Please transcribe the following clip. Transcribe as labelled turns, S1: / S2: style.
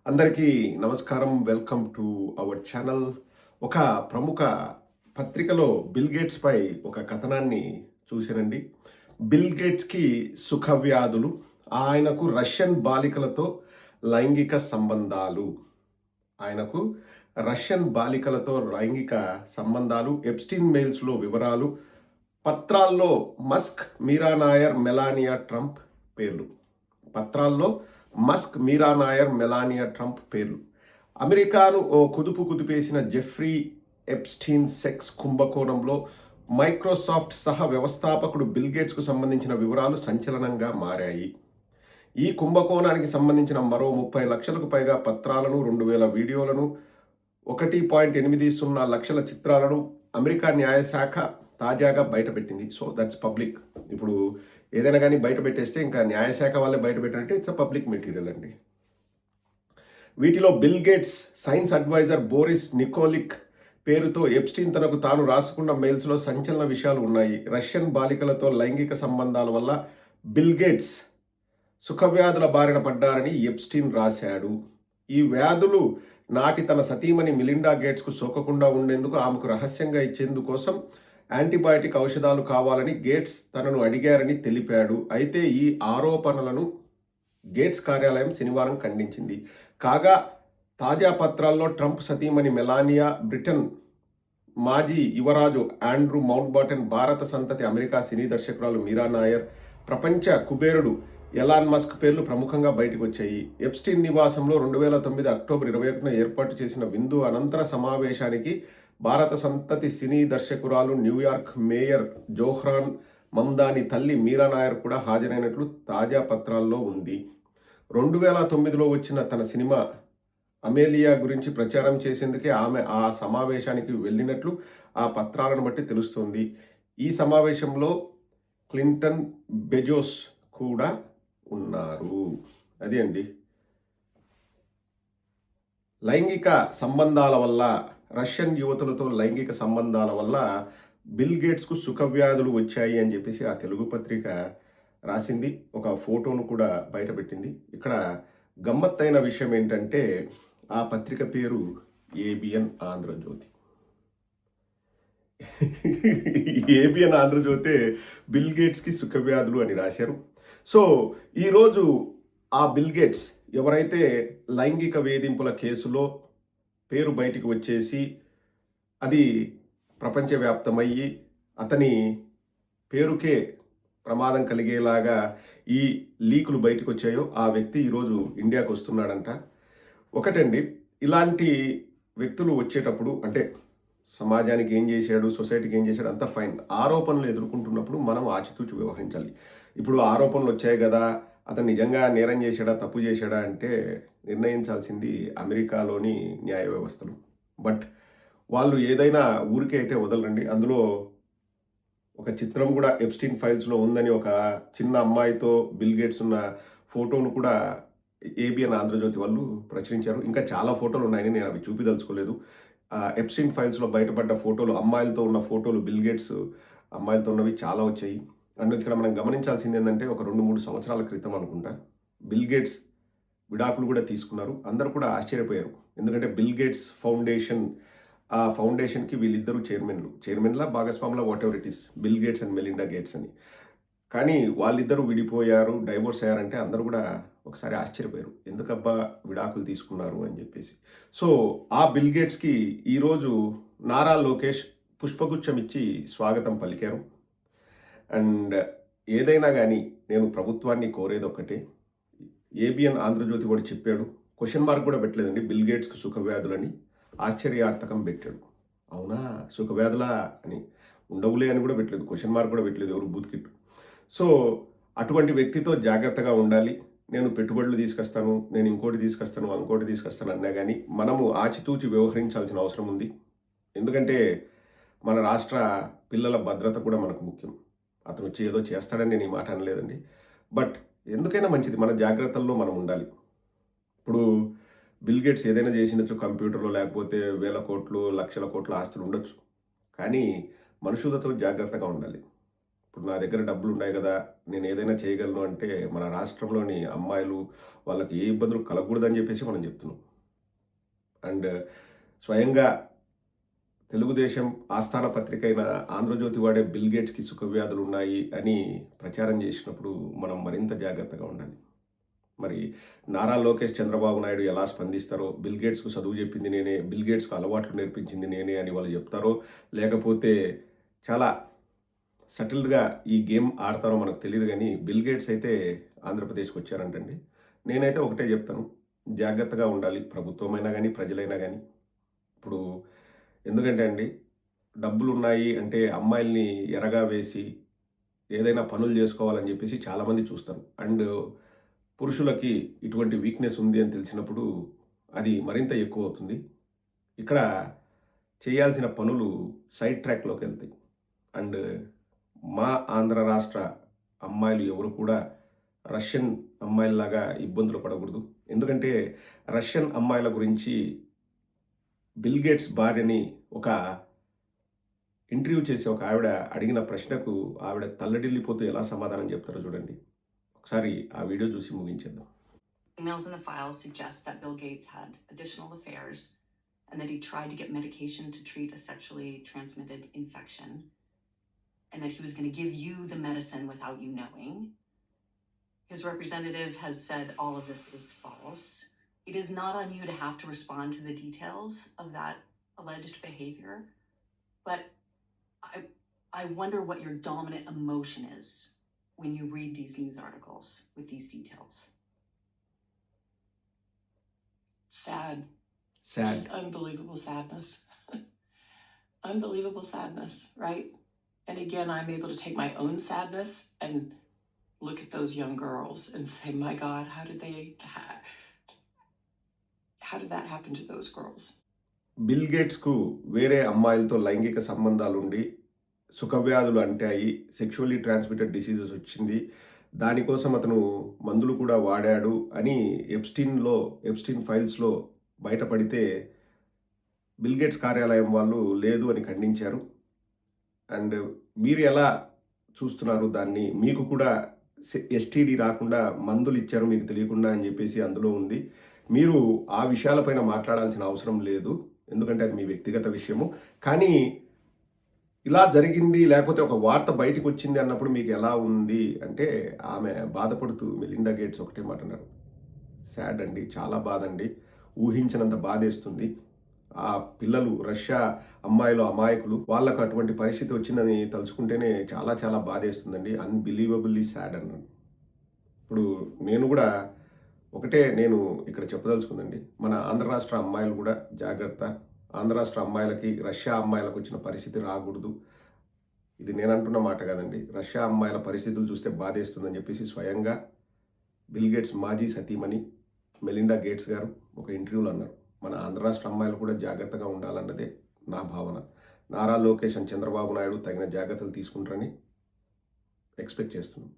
S1: అందరికీ నమస్కారం. Welcome to our channel. ఒక ప్రముఖ పత్రికలో బిల్ గేట్స్‌పై ఒక కథనాన్ని చూసానండి. బిల్ గేట్స్‌కి సుఖవ్యాధులు, ఆయనకు రష్యన్ బాలికలతో లైంగిక సంబంధాలు. ఆయనకు రష్యన్ బాలికలతో లైంగిక సంబంధాలు, ఎప్స్టీన్ మెయిల్స్‌లో వివరాలు, పత్రాల్లో మస్క్, మీరా నాయర్, మెలానియా ట్రంప్ పేర్లు. పత్రాల్లో మస్క్, మీరా నాయర్, మెలానియా ట్రంప్ పేర్లు. అమెరికాను ఓ కుదుపు కుదిపేసిన జెఫ్రీ ఎప్స్టీన్ సెక్స్ కుంభకోణంలో మైక్రోసాఫ్ట్ సహ వ్యవస్థాపకుడు బిల్ గేట్స్కు సంబంధించిన వివరాలు సంచలనంగా మారాయి. ఈ కుంభకోణానికి సంబంధించిన మరో 30 లక్షలకు పైగా పత్రాలను, 2000 వీడియోలను, 1.80 లక్షల చిత్రాలను అమెరికా న్యాయశాఖ తాజాగా బయటపెట్టింది. So that's public. ఇప్పుడు ఏదైనా కానీ బయట పెట్టేస్తే ఇంకా న్యాయశాఖ వాళ్ళే బయట పెట్టారంటే ఇట్స్ అ పబ్లిక్ మెటీరియల్ అండి. వీటిలో Bill Gates science adviser Boris Nikolic పేరుతో ఎప్స్టీన్ తనకు తాను రాసుకున్న మెయిల్స్లో సంచలన విషయాలు ఉన్నాయి. రష్యన్ బాలికలతో లైంగిక సంబంధాల వల్ల బిల్ గేట్స్ సుఖవ్యాధుల బారిన పడ్డారని ఎప్స్టీన్ రాశాడు. ఈ వ్యాధులు నాటి తన సతీమణి మిలిండా గేట్స్కు సోకకుండా ఉండేందుకు ఆమెకు రహస్యంగా ఇచ్చేందుకోసం యాంటీబయాటిక్ ఔషధాలు కావాలని గేట్స్ తనను అడిగారని తెలిపాడు. అయితే ఈ ఆరోపణలను గేట్స్ కార్యాలయం శనివారం ఖండించింది. కాగా తాజా పత్రాల్లో ట్రంప్ సతీమణి మెలానియా, బ్రిటన్ మాజీ యువరాజు ఆండ్రూ మౌంట్బాటన్, భారత సంతతి అమెరికా సినీ దర్శకురాలు మీరా నాయర్, ప్రపంచ కుబేరుడు ఎలాన్ మస్క్ పేర్లు ప్రముఖంగా బయటకు వచ్చాయి. ఎప్స్టీన్ నివాసంలో 2009 అక్టోబర్ 21న ఏర్పాటు చేసిన విందు అనంతర సమావేశానికి భారత సంతతి సినీ దర్శకురాలు, న్యూయార్క్ మేయర్ జోహ్రాన్ మమ్దాని తల్లి మీరా నాయర్ కూడా హాజరైనట్లు తాజా పత్రాల్లో ఉంది. 2009లో వచ్చిన తన సినిమా అమేలియా గురించి ప్రచారం చేసేందుకే ఆమె ఆ సమావేశానికి వెళ్ళినట్లు ఆ పత్రాలను బట్టి తెలుస్తోంది. ఈ సమావేశంలో క్లింటన్, బెజోస్ కూడా ఉన్నారు. అది అండి. లైంగిక సంబంధాల వల్ల, రష్యన్ యువతులతో లైంగిక సంబంధాల వల్ల బిల్ గేట్స్కు సుఖవ్యాధులు వచ్చాయి అని చెప్పేసి ఆ తెలుగు పత్రిక రాసింది. ఒక ఫోటోను కూడా బయటపెట్టింది. ఇక్కడ గమ్మత్తైన విషయం ఏంటంటే ఆ పత్రిక పేరు ఏబిఎన్ ఆంధ్రజ్యోతి. ఏబిఎన్ ఆంధ్రజ్యోతే బిల్ గేట్స్కి సుఖవ్యాధులు అని రాశారు. సో ఈరోజు ఆ బిల్ గేట్స్ ఎవరైతే లైంగిక వేధింపుల కేసులో పేరు బయటికి వచ్చేసి అది ప్రపంచవ్యాప్తమయ్యి అతని పేరుకే ప్రమాదం కలిగేలాగా ఈ లీకులు బయటకు వచ్చాయో ఆ వ్యక్తి ఈరోజు ఇండియాకు వస్తున్నాడంట. ఒకటండి, ఇలాంటి వ్యక్తులు వచ్చేటప్పుడు అంటే సమాజానికి ఏం చేశాడు, సొసైటీకి ఏం చేశాడు అంతా ఫైన్. ఆరోపణలు ఎదుర్కొంటున్నప్పుడు మనం ఆచితూచి వ్యవహరించాలి. ఇప్పుడు ఆరోపణలు వచ్చాయి కదా, అతను నిజంగా నేరం చేశాడా, తప్పు చేశాడా అంటే నిర్ణయించాల్సింది అమెరికాలోని న్యాయ వ్యవస్థలు. బట్ వాళ్ళు ఏదైనా ఊరికే అయితే వదలరండి. అందులో ఒక చిత్రం కూడా ఎప్స్టీన్ ఫైల్స్లో ఉందని, ఒక చిన్న అమ్మాయితో బిల్ గేట్స్ ఉన్న ఫోటోను కూడా ఏబిఎన్ ఆంధ్రజ్యోతి వాళ్ళు ప్రచురించారు. ఇంకా చాలా ఫోటోలు ఉన్నాయని నేను అవి చూపిదలుచుకోలేదు. ఎప్స్టీన్ ఫైల్స్లో బయటపడ్డ ఫోటోలు, అమ్మాయిలతో ఉన్న ఫోటోలు, బిల్ గేట్స్ అమ్మాయిలతో ఉన్నవి చాలా వచ్చాయి. అండ్ ఇక్కడ మనం గమనించాల్సింది ఏంటంటే ఒక 2-3 సంవత్సరాల క్రితం అనుకుంటా బిల్ గేట్స్ విడాకులు కూడా తీసుకున్నారు. అందరూ కూడా ఆశ్చర్యపోయారు. ఎందుకంటే బిల్ గేట్స్ ఫౌండేషన్, ఆ ఫౌండేషన్కి వీళ్ళిద్దరూ చైర్మన్లా భాగస్వాముల whatever it is, Bill Gates and Melinda Gates అని. కానీ వాళ్ళిద్దరూ విడిపోయారు, డైవోర్స్ అయ్యారంటే అందరూ కూడా ఒకసారి ఆశ్చర్యపోయారు. ఎందుకబ్బా విడాకులు తీసుకున్నారు అని చెప్పేసి. సో ఆ బిల్ గేట్స్కి ఈరోజు నారా లోకేష్ పుష్పగుచ్చం ఇచ్చి స్వాగతం పలికారు. అండ్ ఏదైనా కానీ నేను ప్రభుత్వాన్ని కోరేది ఒక్కటే. ఏబిఎన్ ఆంధ్రజ్యోతి కూడా చెప్పాడు, క్వశ్చన్ మార్క్ కూడా పెట్టలేదండి బిల్ గేట్స్కి సుఖవ్యాధులని, ఆశ్చర్యార్థకం పెట్టాడు. అవునా సుఖవ్యాధులా అని, ఉండవులే అని కూడా పెట్టలేదు, క్వశ్చన్ మార్క్ కూడా పెట్టలేదు ఎవరు బూత్కిట్టు. సో అటువంటి వ్యక్తితో జాగ్రత్తగా ఉండాలి. నేను పెట్టుబడులు తీసుకొస్తాను, నేను ఇంకోటి తీసుకొస్తాను, ఇంకోటి తీసుకొస్తాను అన్నా కానీ మనము ఆచితూచి వ్యవహరించాల్సిన అవసరం ఉంది. ఎందుకంటే మన రాష్ట్ర పిల్లల భద్రత కూడా మనకు ముఖ్యం. అతను వచ్చి ఏదో చేస్తాడని నేను ఈ మాట అనలేదండి. బట్ ఎందుకైనా మంచిది మన జాగ్రత్తల్లో మనం ఉండాలి. ఇప్పుడు బిల్ గేట్స్ ఏదైనా చేసినచ్చు, కంప్యూటర్లో లేకపోతే వేల కోట్లు, లక్షల కోట్ల ఆస్తులు ఉండొచ్చు. కానీ మనుషులతో జాగ్రత్తగా ఉండాలి. ఇప్పుడు నా దగ్గర డబ్బులు ఉన్నాయి కదా, నేను ఏదైనా చేయగలను అంటే మన రాష్ట్రంలోని అమ్మాయిలు వాళ్ళకి ఏ ఇబ్బందులు కలగకూడదని చెప్పేసి మనం చెప్తున్నాం. అండ్ స్వయంగా తెలుగుదేశం ఆస్థాన పత్రిక అయిన 'ఆంధ్రజ్యోతి' వాడే బిల్ గేట్స్‌కి సుఖవ్యాధులున్నాయి అని ప్రచారం చేసినప్పుడు మనం మరింత జాగ్రత్తగా ఉండాలి. మరి నారా లోకేష్, చంద్రబాబు నాయుడు ఎలా స్పందిస్తారో, బిల్ గేట్స్‌కు చదువు చెప్పింది నేనే, బిల్ గేట్స్‌కు అలవాట్లు నేర్పించింది నేనే అని వాళ్ళు చెప్తారో, లేకపోతే చాలా సెటిల్డ్‌గా ఈ గేమ్ ఆడతారో మనకు తెలీదు గానీ, బిల్ గేట్స్ అయితే ఆంధ్రప్రదేశ్‌కి వచ్చారంటండి. నేనైతే ఒకటే చెప్తాను. జాగ్రత్తగా ఉండాలి. ప్రభుత్వమైనా గానీ, ప్రజలైనా గానీ. ఇప్పుడు ఎందుకంటే అండి, డబ్బులున్నాయి అంటే అమ్మాయిల్ని ఎరగా వేసి ఏదైనా పనులు జేసుకోవాలని జెప్పేసి చాలామంది చూస్తారు. అండ్ పురుషులకి ఇటువంటి వీక్‌నెస్ ఉంది అని తెలిసినప్పుడు అది మరింత ఎక్కువవుతుంది. ఇక్కడ చేయాల్సిన పనులు సైడ్ ట్రాక్‌లోకెళ్తాయి. అండ్ మా ఆంధ్ర రాష్ట్ర అమ్మాయిలు ఎవరు కూడా రష్యన్ అమ్మాయిల్లాగా ఇబ్బందులు పడకూడదు. ఎందుకంటే రష్యన్ అమ్మాయిల గురించి బిల్ గేట్స్ భార్యని ఒక ఇంటర్వ్యూ చేసి ఒక ఆవిడ అడిగిన ప్రశ్నకు ఆవిడ తల్లడిల్లిపోతూ ఎలా సమాధానం చెప్తారో చూడండి. ఒకసారి ఆ వీడియో చూసి ముగించేద్దాం.
S2: Emails in the file suggest that Bill Gates had additional affairs and that he tried to get medication to treat a sexually transmitted infection and that he was going to give you the medicine without you knowing. His representative has said all of this is false. It is not on you to have to respond to the details of that alleged behavior, but I wonder what your dominant emotion is when you read these news articles with these details.
S3: Sad.
S1: Sad.
S3: Just unbelievable sadness. Unbelievable sadness, right? And again, I'm able to take my own sadness and look at those young girls and say, my God, how did that happen to those girls?
S1: Bill గేట్స్‌కు వేరే అమ్మాయిలతో లైంగిక సంబంధాలుండి సుఖవ్యాధులు అంటాయి. Sexually transmitted diseases వచ్చింది. దానికోసం అతను మందులు కూడా వాడాడు అని ఎప్స్టీన్ ఫైల్స్‌లో బయటపడితే బిల్ గేట్స్ కార్యాలయం వాళ్ళు లేదు అని ఖండించారు. అండ్ మీరు ఎలా చూస్తున్నారు దాన్ని? మీకు కూడా ఎస్టీడీ రాకుండా మందులు ఇచ్చారు మీకు తెలియకుండా అని చెప్పేసి అందులో ఉంది. మీరు ఆ విషయాలపైన మాట్లాడాల్సిన అవసరం లేదు. ఎందుకంటే అది మీ వ్యక్తిగత విషయము. కానీ ఇలా జరిగింది లేకపోతే ఒక వార్త బయటికొచ్చింది అన్నప్పుడు మీకు ఎలా ఉంది అంటే ఆమె బాధపడుతూ మెలిండా గేట్స్ ఒకటే మాట అన్నారు. సాడ్ అండి. చాలా బాధండి. ఊహించనంత బాధేస్తుంది. ఆ పిల్లలు రష్యా అమ్మాయిలు అమాయకులు. వాళ్ళకు అటువంటి పరిస్థితి వచ్చిందని తలుచుకుంటేనే చాలా చాలా బాధేస్తుందండి. అన్‌బిలీవబుల్లీ సాడ్ అన్నాను. ఇప్పుడు నేను కూడా నేను ఇక్కడ చెప్పదలుచుకుందండి. మన ఆంధ్ర రాష్ట్ర అమ్మాయిలు కూడా జాగ్రత్త. ఆంధ్ర రాష్ట్ర అమ్మాయిలకి రష్యా అమ్మాయిలకు వచ్చిన పరిస్థితి రాకూడదు. ఇది నేనంటున్న మాట కాదండి. రష్యా అమ్మాయిల పరిస్థితులు చూస్తే బాధేస్తుందని చెప్పేసి స్వయంగా బిల్ గేట్స్ మాజీ సతీమణి మెలిండా గేట్స్ గారు ఒక ఇంటర్వ్యూలో అన్నారు. మన ఆంధ్ర రాష్ట్ర అమ్మాయిలు కూడా జాగ్రత్తగా ఉండాలన్నదే నా భావన. నారా లోకేష్ అండ్ చంద్రబాబు నాయుడు తగిన జాగ్రత్తలు తీసుకుంటారని ఎక్స్‌పెక్ట్ చేస్తున్నాను.